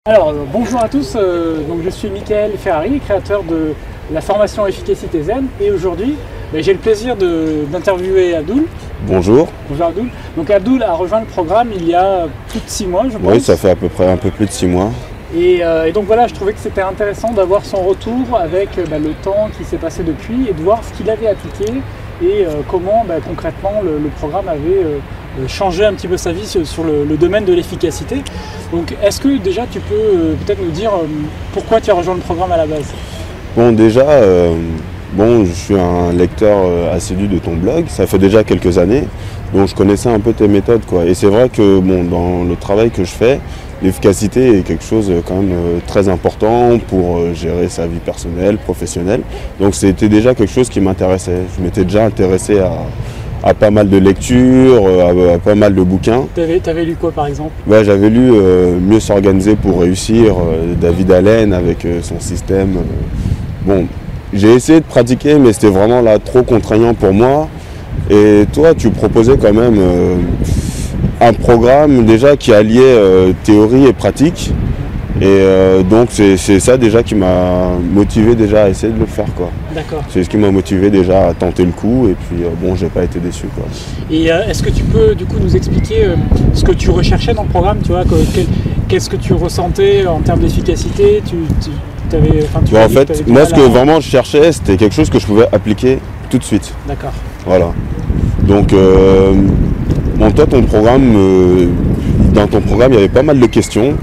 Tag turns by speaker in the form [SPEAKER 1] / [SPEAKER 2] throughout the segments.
[SPEAKER 1] Alors, bonjour à tous, donc je suis Michael Ferrari, créateur de la formation Efficacité Zen, et aujourd'hui j'ai le plaisir d'interviewer Abdoul.
[SPEAKER 2] Bonjour.
[SPEAKER 1] Bonjour Abdoul. Donc Abdoul a rejoint le programme il y a plus de 6 mois, je pense.
[SPEAKER 2] Oui, ça fait à peu près un peu plus de 6 mois.
[SPEAKER 1] Et donc voilà, je trouvais que c'était intéressant d'avoir son retour avec le temps qui s'est passé depuis et de voir ce qu'il avait appliqué et comment concrètement le programme avait changé un petit peu sa vie sur le domaine de l'efficacité. Donc est-ce que déjà tu peux peut-être nous dire pourquoi tu as rejoint le programme à la base?
[SPEAKER 2] Bon, déjà, je suis un lecteur assidu de ton blog, ça fait déjà quelques années, donc je connaissais un peu tes méthodes, quoi. Et c'est vrai que dans le travail que je fais, l'efficacité est quelque chose quand même très important pour gérer sa vie personnelle, professionnelle. Donc c'était déjà quelque chose qui m'intéressait. Je m'étais déjà intéressé à pas mal de lectures, à pas mal de bouquins.
[SPEAKER 1] T'avais lu quoi par exemple?
[SPEAKER 2] J'avais lu Mieux s'organiser pour réussir, David Allen avec son système. J'ai essayé de pratiquer, mais c'était vraiment là trop contraignant pour moi. Et toi, tu proposais quand même un programme déjà qui alliait théorie et pratique. Et donc c'est ça déjà qui m'a motivé déjà à essayer de le faire, quoi.
[SPEAKER 1] D'accord.
[SPEAKER 2] C'est ce qui m'a motivé déjà à tenter le coup et puis j'ai pas été déçu, quoi.
[SPEAKER 1] Et est-ce que tu peux du coup nous expliquer ce que tu recherchais dans le programme, tu vois, qu'est-ce que tu ressentais en termes d'efficacité?
[SPEAKER 2] En fait, moi ce que vraiment je cherchais, c'était quelque chose que je pouvais appliquer tout de suite.
[SPEAKER 1] D'accord.
[SPEAKER 2] Voilà. Donc toi ton programme, dans ton programme il y avait pas mal de questions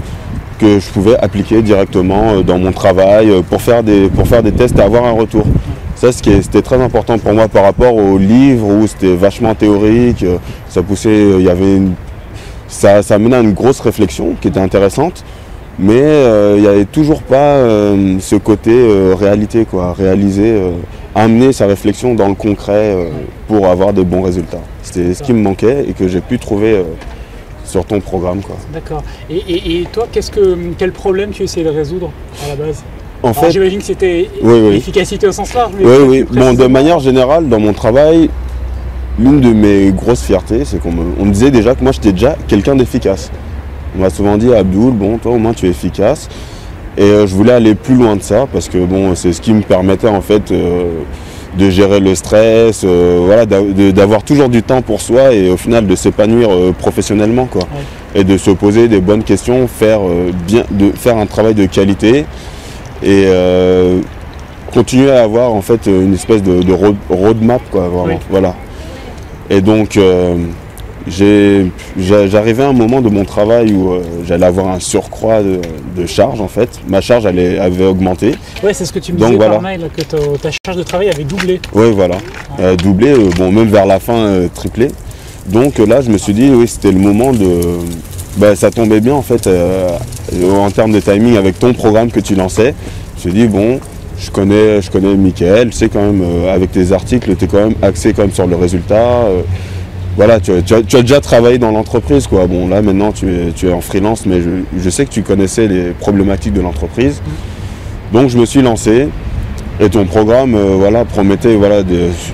[SPEAKER 2] que je pouvais appliquer directement dans mon travail pour faire des tests et avoir un retour. Ça, c'était très important pour moi par rapport aux livres où c'était vachement théorique, ça poussait, ça menait à une grosse réflexion qui était intéressante, mais il n'y avait toujours pas ce côté réalité, quoi, réaliser, amener sa réflexion dans le concret pour avoir des bons résultats. C'était ce qui me manquait et que j'ai pu trouver sur ton programme, quoi.
[SPEAKER 1] D'accord. Et toi, quel problème tu essayais de résoudre à la base?
[SPEAKER 2] En fait,
[SPEAKER 1] j'imagine que c'était l'efficacité au sens large.
[SPEAKER 2] Oui. De manière générale, dans mon travail, l'une de mes grosses fiertés, c'est qu'on me disait déjà que moi j'étais déjà quelqu'un d'efficace. On m'a souvent dit, Abdoul, toi au moins tu es efficace. Et je voulais aller plus loin de ça parce que c'est ce qui me permettait en fait de gérer le stress, d'avoir toujours du temps pour soi et au final de s'épanouir professionnellement, quoi. Ouais. Et de se poser des bonnes questions, de faire un travail de qualité et continuer à avoir en fait une espèce de roadmap, quoi, vraiment. Oui. Voilà. Et donc j'arrivais à un moment de mon travail où j'allais avoir un surcroît de charge, en fait. Ma charge avait augmenté.
[SPEAKER 1] Oui, c'est ce que tu me disais par mail, que ta charge de travail avait doublé.
[SPEAKER 2] Oui, voilà. Doublé, même vers la fin, triplé. Donc là, je me suis dit, oui, c'était le moment de... ça tombait bien, en fait, en termes de timing, avec ton programme que tu lançais. Je me suis dit, je connais Michael, tu sais quand même, avec tes articles, tu es quand même axé quand même sur le résultat. Tu as déjà travaillé dans l'entreprise, quoi. Là maintenant tu es en freelance, mais je sais que tu connaissais les problématiques de l'entreprise. Donc je me suis lancé et ton programme promettait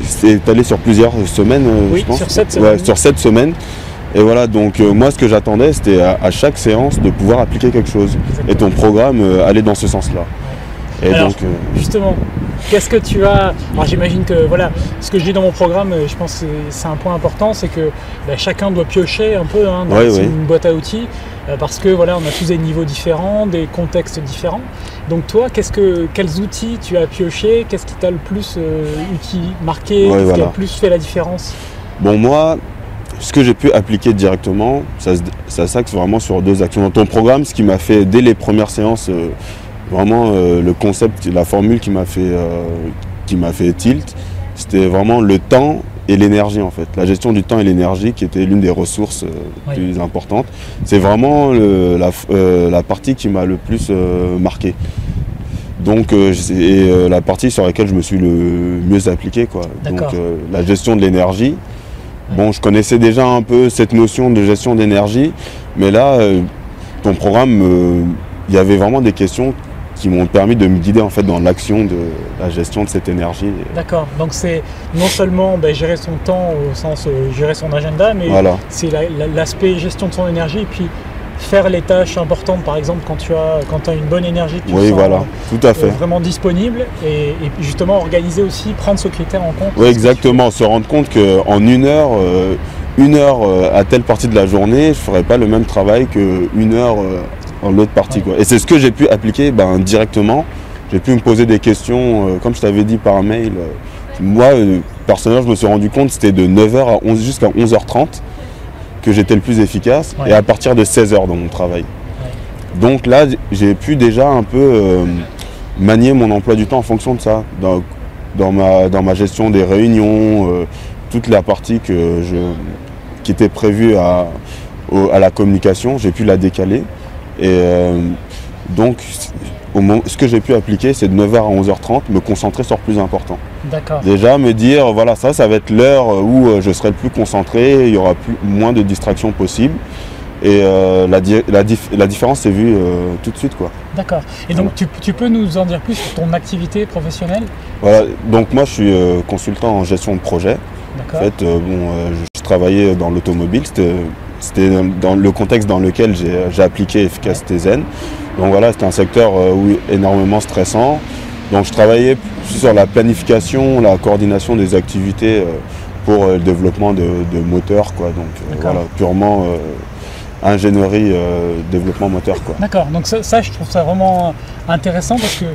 [SPEAKER 2] c'est étalé sur plusieurs semaines,
[SPEAKER 1] oui,
[SPEAKER 2] je pense.
[SPEAKER 1] Sur 7 semaines.
[SPEAKER 2] Ouais, sur 7 semaines. Et voilà, donc moi ce que j'attendais, c'était à chaque séance de pouvoir appliquer quelque chose. Exactement. Et ton programme allait dans ce sens-là.
[SPEAKER 1] Et alors, donc, justement, qu'est-ce que tu as... Alors j'imagine que ce que je dis dans mon programme, je pense que c'est un point important, c'est que chacun doit piocher un peu dans une boîte à outils, parce que on a tous des niveaux différents, des contextes différents. Donc toi, quels outils tu as pioché? Qu'est-ce qui t'a le plus marqué? Qu'est-ce qui a le plus fait la différence?
[SPEAKER 2] Moi, ce que j'ai pu appliquer directement, ça s'axe vraiment sur 2 actions. Dans ton programme, ce qui m'a fait, dès les premières séances, vraiment le concept, la formule qui m'a fait tilt, c'était vraiment le temps et l'énergie, en fait. La gestion du temps et l'énergie qui était l'une des ressources plus importantes. C'est vraiment la partie qui m'a le plus marqué. Donc la partie sur laquelle je me suis le mieux appliqué, quoi. Donc la gestion de l'énergie. Je connaissais déjà un peu cette notion de gestion d'énergie, mais là, ton programme, il y avait vraiment des questions qui m'ont permis de me guider en fait dans l'action de la gestion de cette énergie.
[SPEAKER 1] D'accord, donc c'est non seulement gérer son temps au sens gérer son agenda, mais c'est l'aspect gestion de son énergie, et puis faire les tâches importantes, par exemple quand tu as une bonne énergie, tu
[SPEAKER 2] oui,
[SPEAKER 1] sens,
[SPEAKER 2] voilà, tout à fait.
[SPEAKER 1] Vraiment disponible, et puis justement organiser aussi, prendre ce critère en compte.
[SPEAKER 2] Oui, exactement, se rendre compte qu'en une heure à telle partie de la journée, je ne ferai pas le même travail qu'une heure dans l'autre partie. Ouais. Quoi. Et c'est ce que j'ai pu appliquer directement. J'ai pu me poser des questions, comme je t'avais dit par mail. Moi, personnellement, je me suis rendu compte que c'était de 9h jusqu'à 11h30 que j'étais le plus efficace, et à partir de 16h dans mon travail. Ouais. Donc là, j'ai pu déjà un peu manier mon emploi du temps en fonction de ça. Dans ma gestion des réunions, toute la partie qui était prévue à la communication, j'ai pu la décaler. Et donc, ce que j'ai pu appliquer, c'est de 9h à 11h30, me concentrer sur le plus important.
[SPEAKER 1] D'accord.
[SPEAKER 2] Déjà me dire, voilà, ça va être l'heure où je serai le plus concentré, il y aura moins de distractions possibles. Et la différence s'est vue tout de suite, quoi.
[SPEAKER 1] D'accord. Et donc tu peux nous en dire plus sur ton activité professionnelle?
[SPEAKER 2] Voilà, donc moi je suis consultant en gestion de projet. D'accord. En fait, je travaillais dans l'automobile, c'était dans le contexte dans lequel j'ai appliqué Efficacité Zen. Donc voilà, c'était un secteur énormément stressant. Donc je travaillais sur la planification, la coordination des activités pour le développement de moteurs, quoi. Donc voilà, purement ingénierie, développement moteur, quoi.
[SPEAKER 1] D'accord, donc ça je trouve ça vraiment intéressant, parce que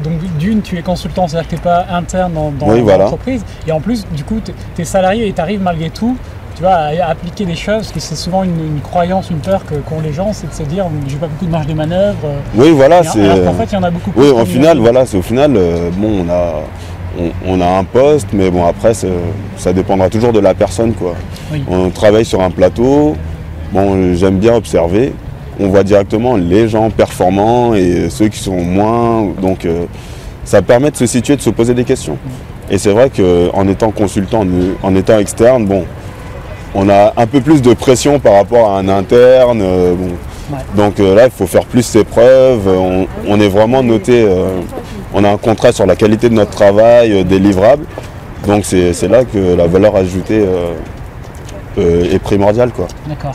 [SPEAKER 1] donc d'une, tu es consultant, c'est-à-dire que tu n'es pas interne dans l'entreprise, et en plus du coup tu es salarié et tu arrives malgré tout, tu vois, à appliquer des choses, parce que c'est souvent une croyance, une peur qu'ont les gens, c'est de se dire j'ai pas beaucoup de marge de manœuvre.
[SPEAKER 2] Oui, voilà,
[SPEAKER 1] alors qu'en fait il y en a beaucoup.
[SPEAKER 2] Oui, au final, voilà, c'est au final, bon, on a un poste, mais bon, après ça dépendra toujours de la personne, quoi. Oui. On travaille sur un plateau. Bon, j'aime bien observer. On voit directement les gens performants et ceux qui sont moins. Donc, ça permet de se situer, de se poser des questions. Et c'est vrai qu'en étant consultant, en étant externe, bon, on a un peu plus de pression par rapport à un interne. Bon. Ouais. Donc là, il faut faire plus ses preuves. On est vraiment noté. On a un contrat sur la qualité de notre travail, des livrables. Donc c'est là que la valeur ajoutée est primordiale, quoi.
[SPEAKER 1] D'accord.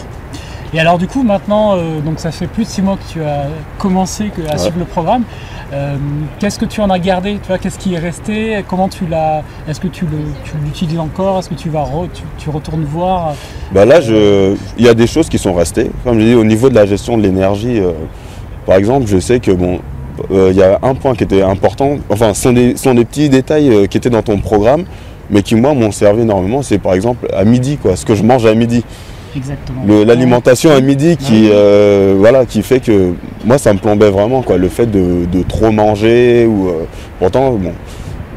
[SPEAKER 1] Et alors du coup maintenant, donc ça fait plus de 6 mois que tu as commencé à suivre le programme. Qu'est-ce que tu en as gardé? Tu vois, qu'est-ce qui est resté? Comment tu l'as? Est-ce que tu l'utilises encore? Est-ce que tu retournes voir?
[SPEAKER 2] Bah là, il y a des choses qui sont restées. Comme je dis, au niveau de la gestion de l'énergie, par exemple, je sais que bon, il y a un point qui était important. Enfin, ce sont des petits détails qui étaient dans ton programme, mais qui moi m'ont servi énormément. C'est par exemple à midi, quoi, ce que je mange à midi.
[SPEAKER 1] Exactement.
[SPEAKER 2] L'alimentation à midi qui fait que moi ça me plombait vraiment, quoi, le fait de trop manger ou pourtant bon,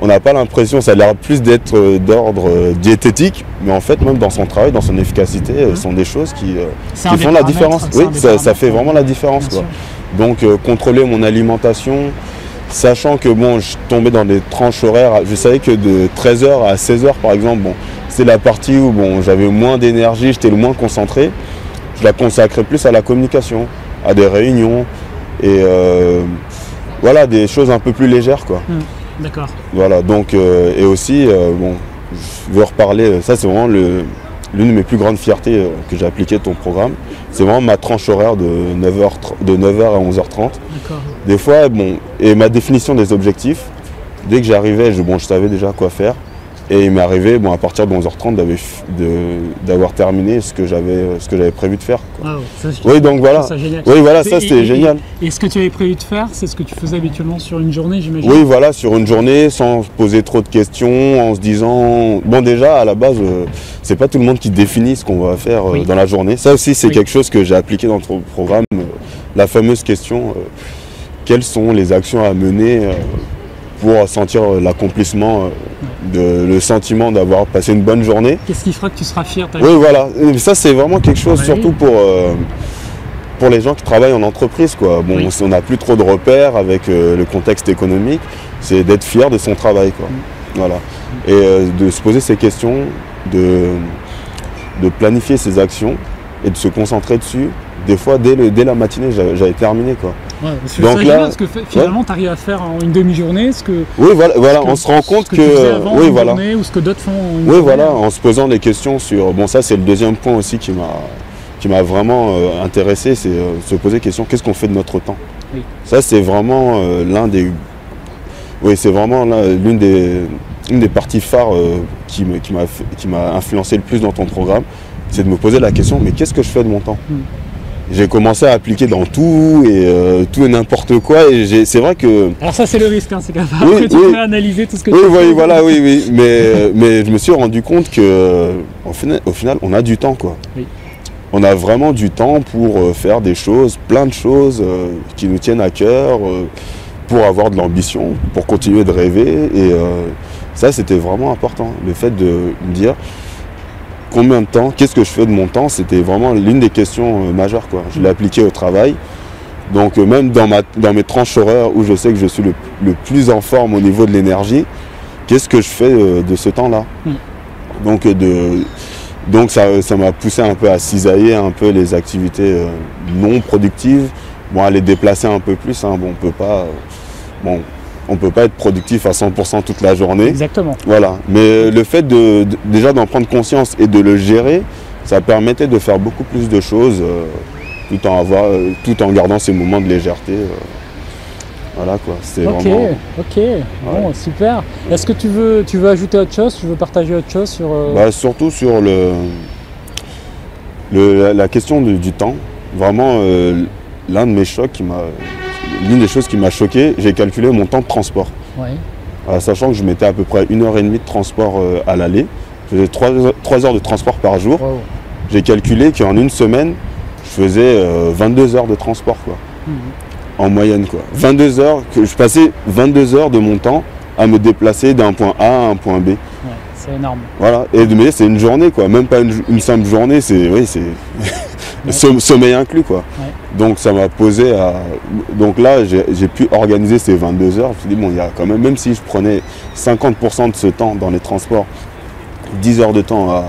[SPEAKER 2] on n'a pas l'impression, ça a l'air plus d'être d'ordre diététique, mais en fait même dans son travail, dans son efficacité, ce sont des choses qui font la différence. Oui, ça fait vraiment la différence, quoi. Donc contrôler mon alimentation, sachant que bon, je tombais dans des tranches horaires, je savais que de 13h à 16h par exemple, bon, c'est la partie où bon, j'avais moins d'énergie, j'étais le moins concentré. Je la consacrais plus à la communication, à des réunions et voilà, des choses un peu plus légères, quoi.
[SPEAKER 1] D'accord.
[SPEAKER 2] Voilà, donc et aussi bon, je veux reparler, ça c'est vraiment l'une de mes plus grandes fiertés que j'ai appliqué de ton programme. C'est vraiment ma tranche horaire de 9h à 11h30.
[SPEAKER 1] D'accord.
[SPEAKER 2] Des fois, bon, et ma définition des objectifs, dès que j'arrivais, je savais déjà quoi faire. Et il m'est arrivé, bon, à partir de 11h30, d'avoir terminé ce que j'avais prévu de faire, quoi. Wow, ça, oui, donc voilà. Ça, oui, voilà, ça c'était génial.
[SPEAKER 1] Et ce que tu avais prévu de faire, c'est ce que tu faisais habituellement sur une journée, j'imagine?
[SPEAKER 2] Oui, voilà, sur une journée, sans poser trop de questions, en se disant, bon, déjà à la base, c'est pas tout le monde qui définit ce qu'on va faire dans la journée. Ça aussi, c'est quelque chose que j'ai appliqué dans ton programme, la fameuse question, quelles sont les actions à mener pour sentir l'accomplissement, le sentiment d'avoir passé une bonne journée.
[SPEAKER 1] Qu'est-ce qui fera que tu seras fier?
[SPEAKER 2] Oui, voilà. Et ça, c'est vraiment quelque chose, surtout pour les gens qui travaillent en entreprise, quoi. Bon, on n'a plus trop de repères avec le contexte économique. C'est d'être fier de son travail, quoi. Voilà. Et de se poser ces questions, de planifier ses actions et de se concentrer dessus. Des fois, dès la matinée, j'avais terminé, quoi.
[SPEAKER 1] Ouais, donc là, parce que finalement, tu arrives à faire en une demi-journée ce que.
[SPEAKER 2] Oui, voilà, on se rend compte que.
[SPEAKER 1] Oui, voilà. Ou ce que d'autres font.
[SPEAKER 2] Oui, voilà, en se posant des questions sur. Bon, ça, c'est le deuxième point aussi qui vraiment intéressé, c'est se poser la question, qu'est-ce qu'on fait de notre temps?
[SPEAKER 1] Oui.
[SPEAKER 2] Ça, c'est vraiment l'un des... Oui, c'est vraiment l'une des parties phares qui m'a influencé le plus dans ton programme, c'est de me poser la question, mais qu'est-ce que je fais de mon temps? J'ai commencé à appliquer dans tout et n'importe quoi. Et c'est vrai que...
[SPEAKER 1] Alors ça, c'est le risque, hein, c'est capable que tu peux analyser tout ce que tu fais.
[SPEAKER 2] Voilà, oui. Mais je me suis rendu compte qu'au final, on a du temps, quoi. Oui. On a vraiment du temps pour faire des choses, plein de choses qui nous tiennent à cœur, pour avoir de l'ambition, pour continuer de rêver. Et ça, c'était vraiment important. Le fait de me dire... Combien de temps, qu'est-ce que je fais de mon temps, c'était vraiment l'une des questions majeures, quoi. Je l'ai appliqué au travail. Donc même dans mes tranches horaires où je sais que je suis le plus en forme au niveau de l'énergie, qu'est-ce que je fais de ce temps-là? Donc ça m'a poussé un peu à cisailler un peu les activités non productives, à les déplacer un peu plus. Hein. On ne peut pas être productif à 100% toute la journée.
[SPEAKER 1] Exactement.
[SPEAKER 2] Voilà. Mais le fait déjà d'en prendre conscience et de le gérer, ça permettait de faire beaucoup plus de choses tout en gardant ces moments de légèreté. Voilà quoi. Vraiment...
[SPEAKER 1] Ok. Bon, super. Est-ce que tu veux ajouter autre chose? Tu veux partager autre chose sur...
[SPEAKER 2] Surtout sur la question du temps. Vraiment, l'un de mes chocs l'une des choses qui m'a choqué, j'ai calculé mon temps de transport. Ouais. Sachant que je mettais à peu près 1h30 de transport à l'aller. Je faisais 3 heures de transport par jour. Wow. J'ai calculé qu'en une semaine, je faisais 22 heures de transport, quoi. En moyenne, quoi. 22 heures, je passais 22 heures de mon temps à me déplacer d'un point A à un point B. Ouais,
[SPEAKER 1] c'est énorme.
[SPEAKER 2] Voilà. Mais c'est une journée, quoi. Même pas une simple journée, c'est... sommeil inclus, quoi. Ouais. Donc ça m'a posé à... Donc là, j'ai pu organiser ces 22 heures. Je me suis dit, bon, il y a quand même si je prenais 50% de ce temps dans les transports, 10 heures de temps à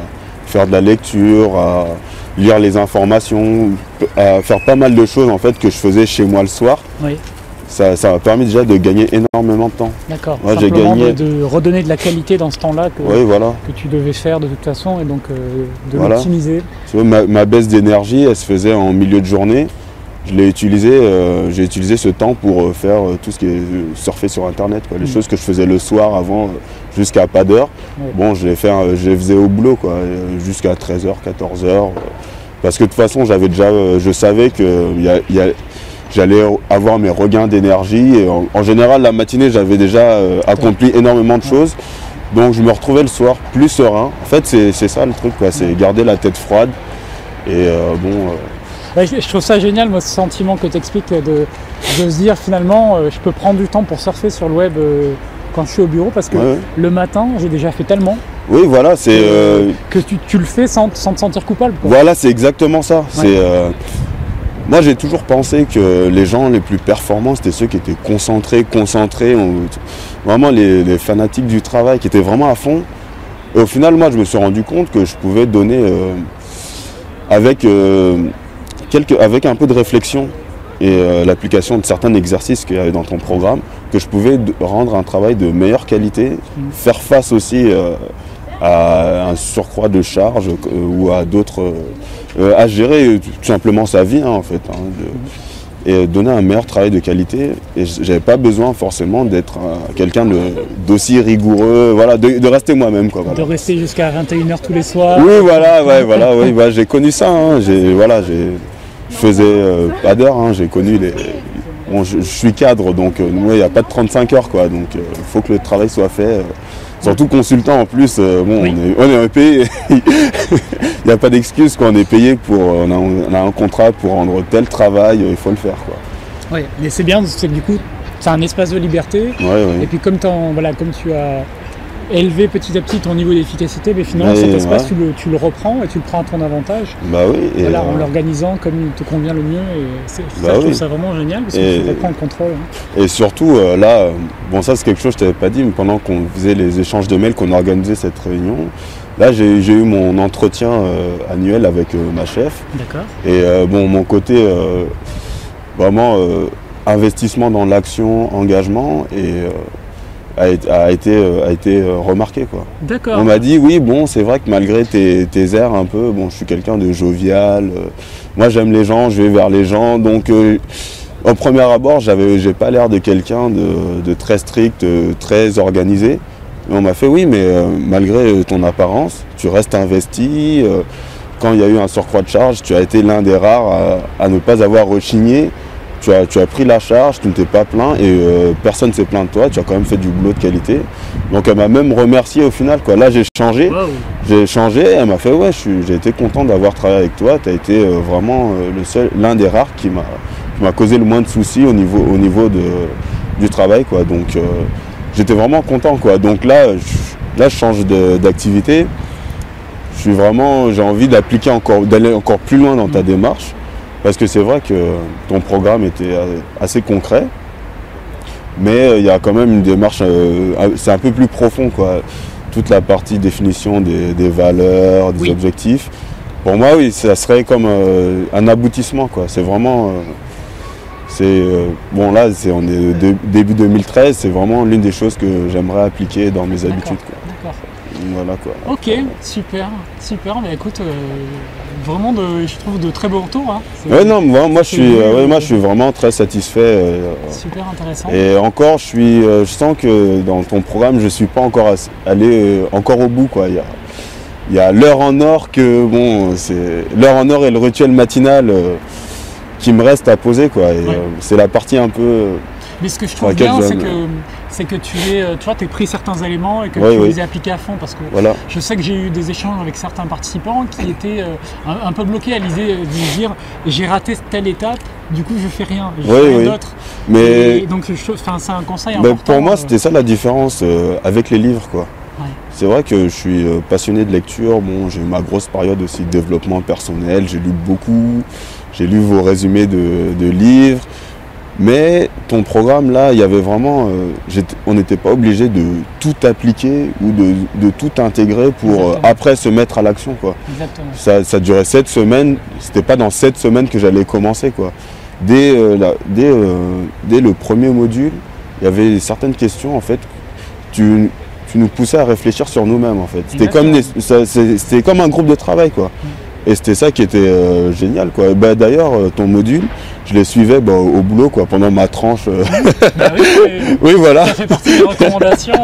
[SPEAKER 2] faire de la lecture, à lire les informations, à faire pas mal de choses en fait que je faisais chez moi le soir. Oui. Ça m'a permis déjà de gagner énormément de temps.
[SPEAKER 1] D'accord. Ouais, simplement de redonner de la qualité dans ce temps-là que tu devais faire de toute façon et donc de l'optimiser.
[SPEAKER 2] Ma baisse d'énergie, elle se faisait en milieu de journée. J'ai utilisé ce temps pour faire tout ce qui est surfer sur internet, quoi. Les choses que je faisais le soir avant jusqu'à pas d'heure. Ouais. Bon, je les faisais au boulot, quoi, jusqu'à 13h, 14h. Parce que de toute façon, je savais que j'allais avoir mes regains d'énergie. Et en général, la matinée, j'avais déjà accompli énormément de choses. Donc je me retrouvais le soir plus serein. En fait, c'est ça le truc, quoi. C'est garder la tête froide. Et
[SPEAKER 1] je trouve ça génial, moi, ce sentiment que tu expliques de se dire finalement, je peux prendre du temps pour surfer sur le web quand je suis au bureau parce que le matin, j'ai déjà fait tellement.
[SPEAKER 2] Oui, voilà, c'est...
[SPEAKER 1] que tu le fais sans te sentir coupable, quoi.
[SPEAKER 2] Voilà, c'est exactement ça. Ouais. Moi, j'ai toujours pensé que les gens les plus performants, c'était ceux qui étaient concentrés, vraiment les fanatiques du travail, qui étaient vraiment à fond. Et au final, moi, je me suis rendu compte que je pouvais donner avec un peu de réflexion et l'application de certains exercices qu'il y avait dans ton programme, que je pouvais rendre un travail de meilleure qualité, faire face aussi à un surcroît de charges ou à d'autres... à gérer tout simplement sa vie, hein, en fait, et donner un meilleur travail de qualité. Et j'avais pas besoin forcément d'être quelqu'un d'aussi rigoureux, voilà, de rester moi-même, quoi. Voilà.
[SPEAKER 1] De rester jusqu'à 21h tous les soirs.
[SPEAKER 2] Oui, voilà, j'ai connu ça, hein, je faisais pas d'heures, hein, j'ai connu les... Bon, je suis cadre, donc moi, il n'y a pas de 35 heures, quoi, donc il faut que le travail soit fait. Surtout consultant en plus, oui. on est payé, il n'y a pas d'excuse, on est payé on a un contrat pour rendre tel travail, il faut le faire, quoi.
[SPEAKER 1] Oui, mais c'est bien, c'est que du coup, c'est un espace de liberté, et puis comme tu as élevé petit à petit ton niveau d'efficacité, mais finalement cet espace tu le reprends et tu le prends à ton avantage.
[SPEAKER 2] Bah oui.
[SPEAKER 1] En l'organisant comme il te convient le mieux. Et je trouve ça vraiment génial parce que tu reprends le contrôle. Hein.
[SPEAKER 2] Et surtout là, bon ça c'est quelque chose que je t'avais pas dit, mais pendant qu'on faisait les échanges de mails, qu'on organisait cette réunion, là j'ai eu mon entretien annuel avec ma chef.
[SPEAKER 1] D'accord.
[SPEAKER 2] Et mon côté vraiment investissement dans l'action, engagement a été remarqué, quoi.
[SPEAKER 1] D'accord.
[SPEAKER 2] On m'a dit oui, bon, c'est vrai que malgré tes airs un peu, bon, je suis quelqu'un de jovial, moi j'aime les gens, je vais vers les gens, donc au premier abord j'ai pas l'air de quelqu'un de très strict, très organisé. Et on m'a fait oui, mais malgré ton apparence, tu restes investi, quand il y a eu un surcroît de charge, tu as été l'un des rares à ne pas avoir rechigné. Tu as pris la charge, tu ne t'es pas plaint et personne ne s'est plaint de toi, tu as quand même fait du boulot de qualité. Donc elle m'a même remercié au final, quoi. Là j'ai changé, elle m'a fait ouais, j'ai été content d'avoir travaillé avec toi, tu as été vraiment l'un des rares qui m'a causé le moins de soucis au niveau du travail, quoi. Donc j'étais vraiment content, quoi. Donc là je change d'activité, j'ai envie d'aller encore plus loin dans ta démarche. Parce que c'est vrai que ton programme était assez concret, mais il y a quand même une démarche, c'est un peu plus profond, quoi. Toute la partie définition des valeurs, des objectifs. Pour moi, oui, ça serait comme un aboutissement, quoi. C'est vraiment, bon là, on est début 2013, c'est vraiment l'une des choses que j'aimerais appliquer dans mes habitudes, quoi. Voilà, quoi.
[SPEAKER 1] Ok, super. Mais écoute, vraiment je trouve de très beaux retours. Hein.
[SPEAKER 2] Ouais, non, moi je suis vraiment très satisfait.
[SPEAKER 1] Super intéressant.
[SPEAKER 2] Et encore, je sens que dans ton programme, je ne suis pas encore allé encore au bout, quoi. Il y a l'heure en or c'est l'heure en or et le rituel matinal qui me reste à poser, quoi. Et c'est la partie un peu.
[SPEAKER 1] Mais ce que je trouve bien, c'est que tu as pris certains éléments et que tu les as appliqués à fond. Parce que je sais que j'ai eu des échanges avec certains participants qui étaient un peu bloqués à l'idée de dire j'ai raté telle étape, du coup je fais rien, je fais rien d'autre.
[SPEAKER 2] Mais
[SPEAKER 1] donc c'est un conseil important.
[SPEAKER 2] Pour moi, c'était ça la différence avec les livres, quoi. C'est vrai que je suis passionné de lecture. Bon, j'ai eu ma grosse période aussi de développement personnel. J'ai lu beaucoup. J'ai lu vos résumés de livres. Mais ton programme là, il y avait vraiment, on n'était pas obligé de tout appliquer ou de tout intégrer pour après se mettre à l'action, quoi.
[SPEAKER 1] Exactement.
[SPEAKER 2] Ça durait 7 semaines, c'était pas dans 7 semaines que j'allais commencer, quoi. Dès le premier module, il y avait certaines questions, en fait, tu nous poussais à réfléchir sur nous-mêmes, en fait. C'était comme un groupe de travail, quoi. Et c'était ça qui était génial, quoi. D'ailleurs, ton module, je les suivais au boulot, quoi, pendant ma tranche.
[SPEAKER 1] Oui,
[SPEAKER 2] voilà.
[SPEAKER 1] Ça fait partie des recommandations.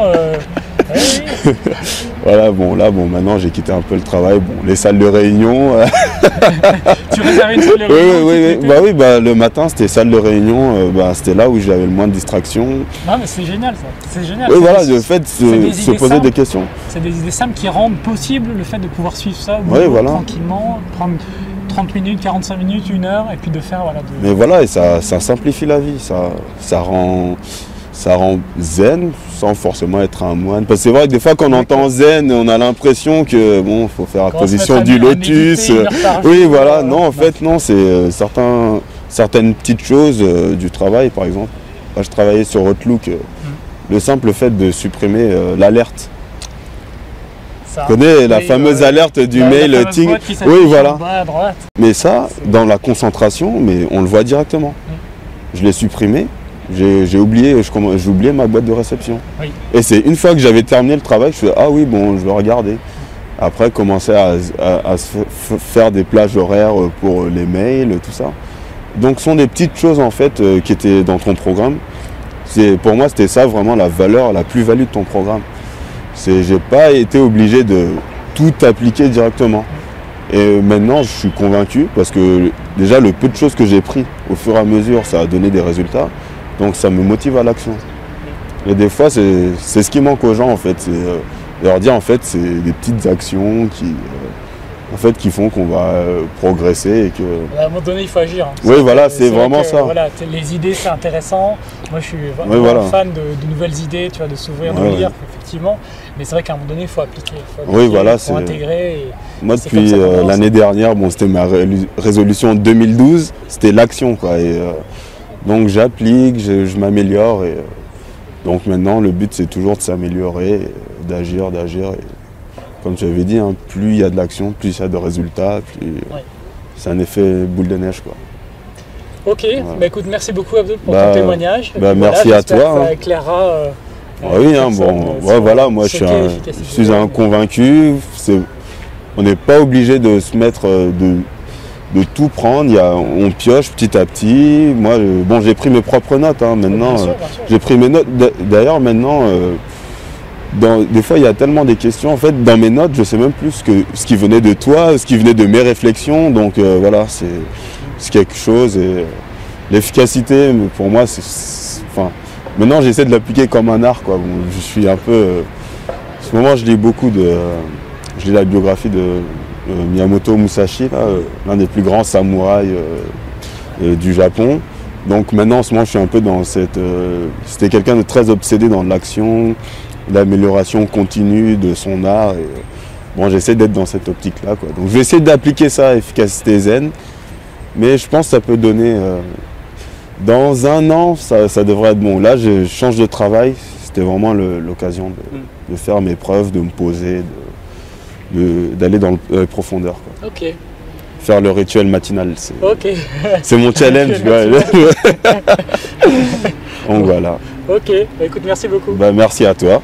[SPEAKER 2] Voilà, maintenant j'ai quitté un peu le travail. Bon, les salles de réunion.
[SPEAKER 1] Tu réservais une salle de réunion?
[SPEAKER 2] Oui, le matin c'était salle de réunion. C'était là où j'avais le moins de distractions.
[SPEAKER 1] Non, mais c'est génial, ça. C'est génial.
[SPEAKER 2] Oui, voilà, le fait de se poser des questions.
[SPEAKER 1] C'est des idées simples qui rendent possible le fait de pouvoir suivre ça tranquillement, prendre 30 minutes, 45 minutes, 1 heure, et puis de faire.
[SPEAKER 2] Mais voilà, et ça simplifie la vie, ça rend zen sans forcément être un moine. Parce que c'est vrai que des fois quand on entend zen, on a l'impression que faut faire la position du lotus. Oui, voilà, non, en fait, non, c'est certaines petites choses du travail, par exemple. Moi, je travaillais sur Outlook, le simple fait de supprimer l'alerte. Tu connais la fameuse alerte du mail ting. Oui, voilà. Mais ça, dans la concentration, mais on le voit directement. Je l'ai supprimé. J'ai oublié ma boîte de réception. Et c'est une fois que j'avais terminé le travail, je fais ah oui, bon, je vais regarder. Après, commencer à faire des plages horaires pour les mails, tout ça. Donc, ce sont des petites choses en fait qui étaient dans ton programme. Pour moi, c'était ça vraiment la valeur, la plus-value de ton programme. J'ai pas été obligé de tout appliquer directement. Et maintenant, je suis convaincu parce que déjà, le peu de choses que j'ai pris au fur et à mesure, ça a donné des résultats. Donc, ça me motive à l'action. Et des fois, c'est ce qui manque aux gens, en fait. C'est leur dire, en fait, c'est des petites actions qui font qu'on va progresser et que.
[SPEAKER 1] À un moment donné, il faut agir.
[SPEAKER 2] Oui, voilà, c'est vraiment ça.
[SPEAKER 1] Voilà, les idées, c'est intéressant. Moi, je suis vraiment fan de nouvelles idées, tu vois, de s'ouvrir, de lire, effectivement. Mais c'est vrai qu'à un moment donné, il faut appliquer. Il faut intégrer.
[SPEAKER 2] Moi, depuis l'année dernière, c'était ma résolution 2012, c'était l'action, quoi. Et, donc, j'applique, je m'améliore. Et donc, maintenant, le but, c'est toujours de s'améliorer, d'agir. Comme tu avais dit, plus il y a de l'action, plus il y a de résultats, plus c'est un effet boule de neige, quoi.
[SPEAKER 1] Ok, écoute, merci beaucoup Abdul pour ton témoignage.
[SPEAKER 2] Merci à toi.
[SPEAKER 1] Ça éclairera
[SPEAKER 2] oui, hein, bon, ouais, voilà, moi je suis un convaincu. On n'est pas obligé de se mettre de tout prendre. On pioche petit à petit. Moi, bon, j'ai pris mes propres notes. Hein, maintenant, bien sûr. J'ai pris mes notes. D'ailleurs, maintenant, des fois, il y a tellement des questions. En fait, dans mes notes, je sais même plus ce qui venait de toi, ce qui venait de mes réflexions. Donc voilà, c'est quelque chose. Et l'efficacité, pour moi, enfin, maintenant, j'essaie de l'appliquer comme un art, quoi. Bon, je suis un peu. En ce moment, je lis beaucoup je lis la biographie de Miyamoto Musashi, l'un des plus grands samouraïs du Japon. Donc maintenant, en ce moment, je suis un peu dans c'était quelqu'un de très obsédé dans l'action, l'amélioration continue de son art. Et, bon, j'essaie d'être dans cette optique-là, quoi. Donc je vais essayer d'appliquer ça à efficacité zen, mais je pense que ça peut donner. Dans un an, ça devrait être bon. Là, je change de travail. C'était vraiment l'occasion de faire mes preuves, de me poser, d'aller dans la profondeur, quoi.
[SPEAKER 1] Ok.
[SPEAKER 2] Faire le rituel matinal, c'est mon challenge. Donc voilà.
[SPEAKER 1] Ok, bah, écoute, merci beaucoup.
[SPEAKER 2] Bah, merci à toi.